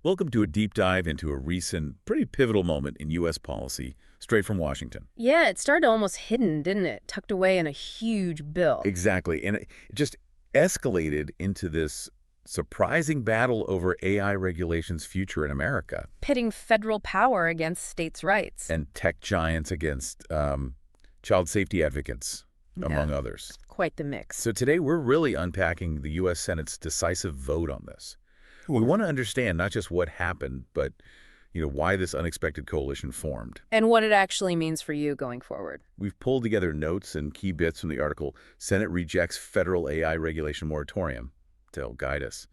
Welcome to a deep dive into a recent, pretty pivotal moment in U.S. policy, straight from Washington. Yeah, it started almost hidden, didn't it? Tucked away in a huge bill. Exactly. And it just escalated into this surprising battle over AI regulation's future in America Pitting federal power against states' rights. and tech giants against child safety advocates, Yeah, among others. quite the mix. So today we're really unpacking the U.S. Senate's decisive vote on this. We want to understand not just what happened, but why this unexpected coalition formed. And what it actually means for you going forward. We've pulled together notes and key bits from the article, Senate Rejects Federal AI Regulation Moratorium, to help guide us.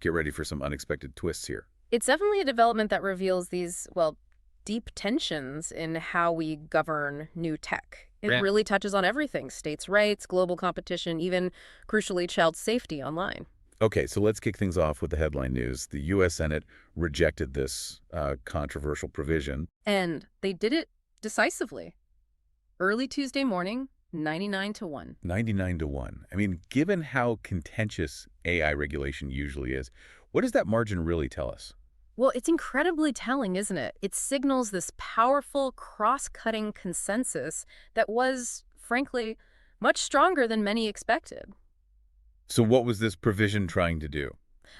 Get ready for some unexpected twists here. It's definitely a development that reveals these, well, deep tensions in how we govern new tech. It Yeah. really touches on everything: states' rights, global competition, even, crucially, child safety online. Okay, so let's kick things off with the headline news. The U.S. Senate rejected this controversial provision. And they did it decisively. Early Tuesday morning, 99-1. 99-1. I mean, given how contentious AI regulation usually is, what does that margin really tell us? Well, it's incredibly telling, isn't it? It signals this powerful, cross-cutting consensus that was, frankly, much stronger than many expected. So what was this provision trying to do?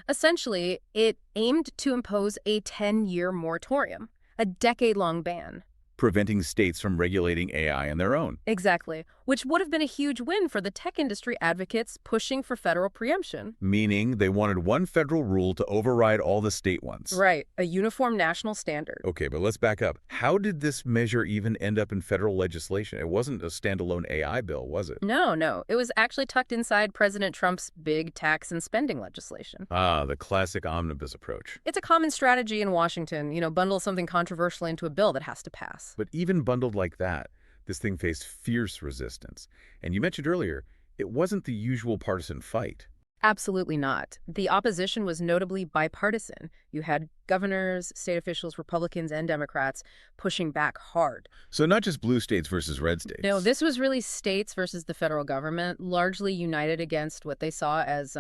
Essentially, it aimed to impose a 10-year moratorium, a decade-long ban. Preventing states from regulating AI on their own. Exactly, which would have been a huge win for the tech industry advocates pushing for federal preemption. Meaning they wanted one federal rule to override all the state ones. Right, a uniform national standard. Okay, but let's back up. How did this measure even end up in federal legislation? It wasn't a standalone AI bill, was it? No, it was actually tucked inside President Trump's big tax and spending legislation. Ah, the classic omnibus approach. It's a common strategy in Washington, bundle something controversial into a bill that has to pass. But even bundled like that, this thing faced fierce resistance. And you mentioned earlier, it wasn't the usual partisan fight. Absolutely not. The opposition was notably bipartisan. You had governors, state officials, Republicans, and Democrats pushing back hard. So not just blue states versus red states. No, this was really states versus the federal government, largely united against what they saw as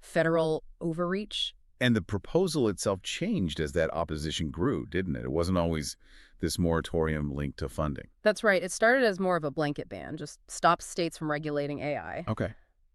federal overreach. And the proposal itself changed as that opposition grew, didn't it? It wasn't always this moratorium linked to funding. That's right. It started as more of a blanket ban, just stops states from regulating AI. Okay.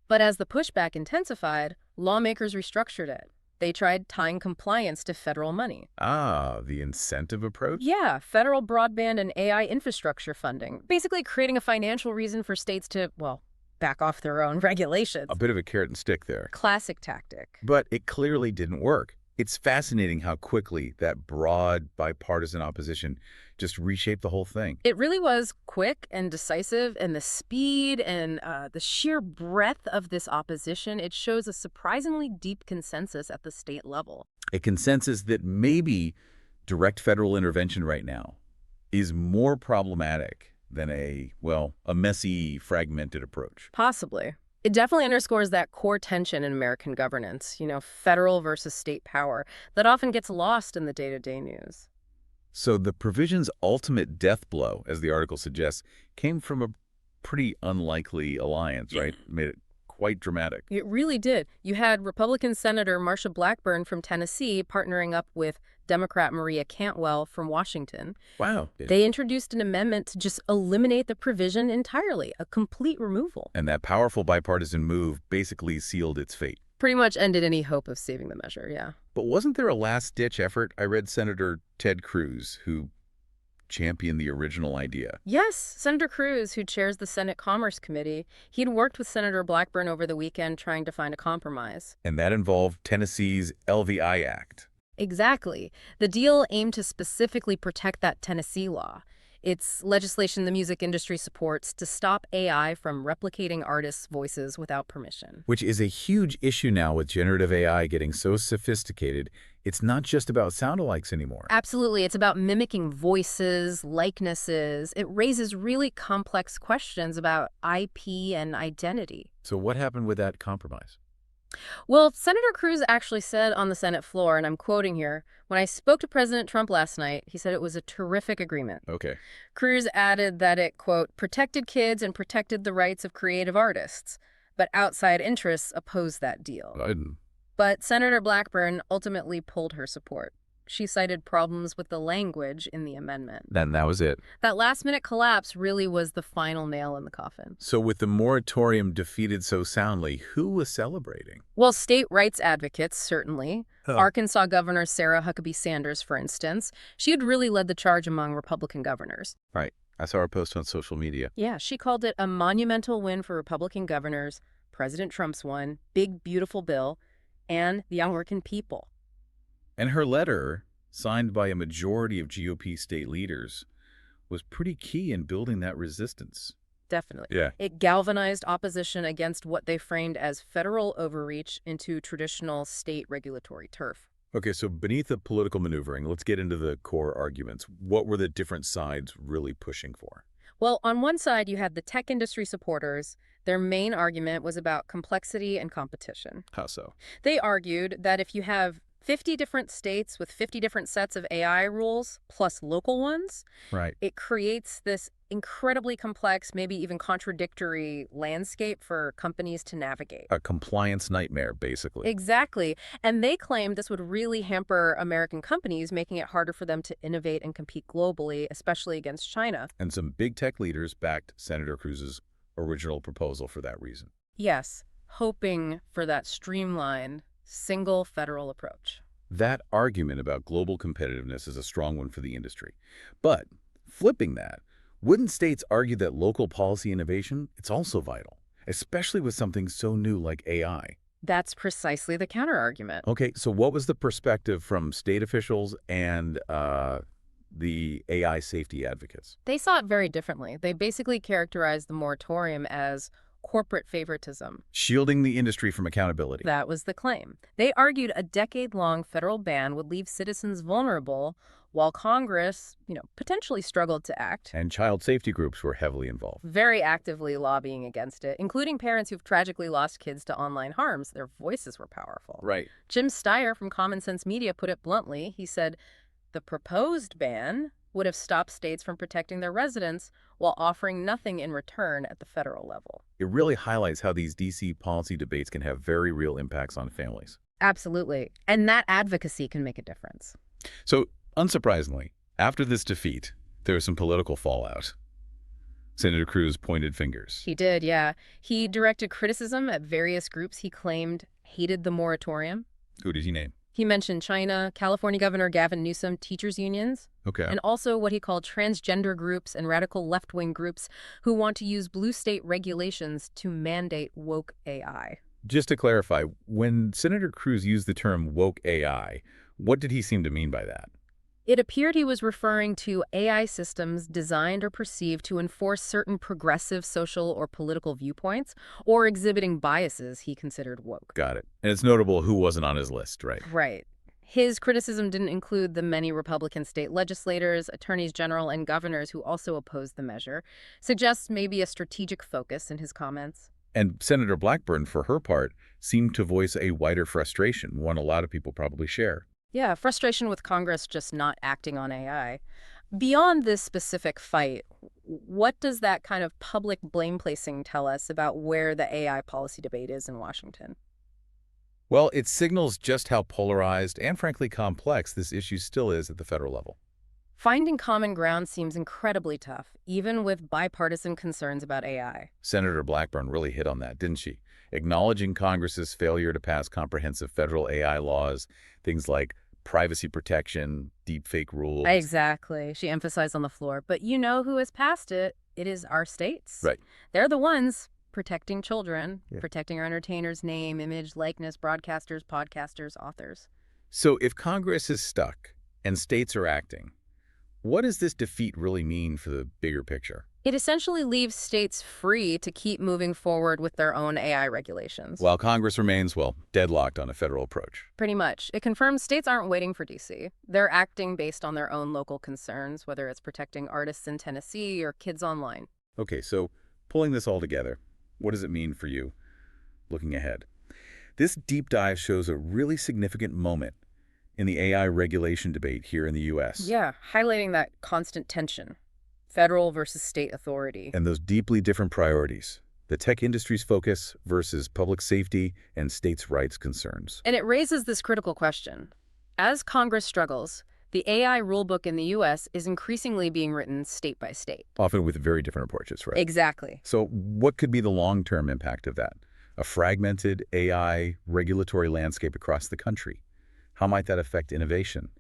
But as the pushback intensified, lawmakers restructured it. They tried tying compliance to federal money. Ah, the incentive approach? Yeah, federal broadband and AI infrastructure funding, basically creating a financial reason for states to, well, back off their own regulations. A bit of a carrot and stick there. Classic tactic. But it clearly didn't work. It's fascinating how quickly that broad bipartisan opposition just reshaped the whole thing. It really was quick and decisive, and the speed and the sheer breadth of this opposition, it shows a surprisingly deep consensus at the state level. A consensus that maybe direct federal intervention right now is more problematic than a messy, fragmented approach. Possibly. It definitely underscores that core tension in American governance, federal versus state power, that often gets lost in the day-to-day news. So the provision's ultimate death blow, as the article suggests, came from a pretty unlikely alliance, right? Made it quite dramatic. It really did. You had Republican Senator Marsha Blackburn from Tennessee partnering up with Democrat Maria Cantwell from Washington. Wow. They introduced an amendment to just eliminate the provision entirely, a complete removal. And that powerful bipartisan move basically sealed its fate. Pretty much ended any hope of saving the measure, yeah. But wasn't there a last-ditch effort? I read Senator Ted Cruz, who championed the original idea. Yes, Senator Cruz, who chairs the Senate Commerce Committee, he'd worked with Senator Blackburn over the weekend trying to find a compromise. And that involved Tennessee's LVI Act. Exactly. The deal aimed to specifically protect that Tennessee law. It's legislation the music industry supports to stop AI from replicating artists' voices without permission. Which is a huge issue now with generative AI getting so sophisticated, it's not just about sound-alikes anymore. Absolutely. It's about mimicking voices, likenesses. It raises really complex questions about IP and identity. So what happened with that compromise? Well, Senator Cruz actually said on the Senate floor, and I'm quoting here, "When I spoke to President Trump last night, he said it was a terrific agreement." Okay. Cruz added that it, quote, protected kids and protected the rights of creative artists, but outside interests opposed that deal. Biden. But Senator Blackburn ultimately pulled her support. She cited problems with the language in the amendment. Then that was it. That last-minute collapse really was the final nail in the coffin. So with the moratorium defeated so soundly, who was celebrating? Well, state rights advocates, certainly. Huh. Arkansas Governor Sarah Huckabee Sanders, for instance. She had really led the charge among Republican governors. Right. I saw her post on social media. Yeah, she called it a monumental win for Republican governors, President Trump's one, big, beautiful bill, and the American people. And her letter, signed by a majority of GOP state leaders, was pretty key in building that resistance. Definitely. Yeah. It galvanized opposition against what they framed as federal overreach into traditional state regulatory turf. Okay, so beneath the political maneuvering, let's get into the core arguments. What were the different sides really pushing for? Well, on one side, you had the tech industry supporters. Their main argument was about complexity and competition. How so? They argued that if you have 50 different states with 50 different sets of AI rules, plus local ones, Right. it creates this incredibly complex, maybe even contradictory landscape for companies to navigate. A compliance nightmare, basically. Exactly. And they claimed this would really hamper American companies, making it harder for them to innovate and compete globally, especially against China. And some big tech leaders backed Senator Cruz's original proposal for that reason. Yes, hoping for that streamlined, single federal approach. That argument about global competitiveness is a strong one for the industry. But flipping that, wouldn't states argue that local policy innovation, it's also vital, especially with something so new like AI? That's precisely the counterargument. Okay, so what was the perspective from state officials and the AI safety advocates? They saw it very differently. They basically characterized the moratorium as corporate favoritism. Shielding the industry from accountability. That was the claim. They argued a decade-long federal ban would leave citizens vulnerable while Congress, potentially struggled to act. And child safety groups were heavily involved. Very actively lobbying against it, including parents who've tragically lost kids to online harms. Their voices were powerful. Right. Jim Steyer from Common Sense Media put it bluntly. He said, the proposed ban would have stopped states from protecting their residents while offering nothing in return at the federal level. It really highlights how these D.C. policy debates can have very real impacts on families. Absolutely. And that advocacy can make a difference. So, unsurprisingly, after this defeat, there was some political fallout. Senator Cruz pointed fingers. He did, yeah. He directed criticism at various groups he claimed hated the moratorium. Who did he name? He mentioned China, California Governor Gavin Newsom, teachers' unions, Okay. and also what he called transgender groups and radical left-wing groups who want to use blue state regulations to mandate woke AI. Just to clarify, when Senator Cruz used the term woke AI, what did he seem to mean by that? It appeared he was referring to AI systems designed or perceived to enforce certain progressive social or political viewpoints or exhibiting biases he considered woke. Got it. And it's notable who wasn't on his list, right? Right. His criticism didn't include the many Republican state legislators, attorneys general, and governors who also opposed the measure. Suggests maybe a strategic focus in his comments. And Senator Blackburn, for her part, seemed to voice a wider frustration, one a lot of people probably share. Yeah, frustration with Congress just not acting on AI. Beyond this specific fight, what does that kind of public blame placing tell us about where the AI policy debate is in Washington? Well, it signals just how polarized and frankly complex this issue still is at the federal level. Finding common ground seems incredibly tough, even with bipartisan concerns about AI. Senator Blackburn really hit on that, didn't she? Acknowledging Congress's failure to pass comprehensive federal AI laws, things like privacy protection, deepfake rules. Exactly. She emphasized on the floor. But you know who has passed it? It is our states. Right. They're the ones protecting children, Yeah. protecting our entertainers' name, image, likeness, broadcasters, podcasters, authors. So if Congress is stuck and states are acting, what does this defeat really mean for the bigger picture? It essentially leaves states free to keep moving forward with their own AI regulations. While Congress remains, deadlocked on a federal approach. Pretty much. It confirms states aren't waiting for D.C. They're acting based on their own local concerns, whether it's protecting artists in Tennessee or kids online. Okay, so pulling this all together, what does it mean for you looking ahead? This deep dive shows a really significant moment in the AI regulation debate here in the U.S. Yeah, highlighting that constant tension, federal versus state authority. And those deeply different priorities, the tech industry's focus versus public safety and states' rights concerns. And it raises this critical question. As Congress struggles, the AI rulebook in the U.S. is increasingly being written state by state. Often with very different approaches, right? Exactly. So what could be the long-term impact of that? A fragmented AI regulatory landscape across the country. How might that affect innovation?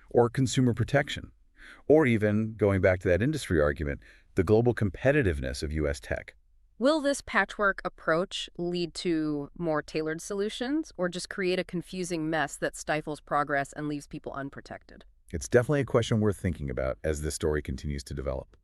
Or consumer protection? Or even, going back to that industry argument, the global competitiveness of U.S. tech? Will this patchwork approach lead to more tailored solutions or just create a confusing mess that stifles progress and leaves people unprotected? It's definitely a question worth thinking about as this story continues to develop.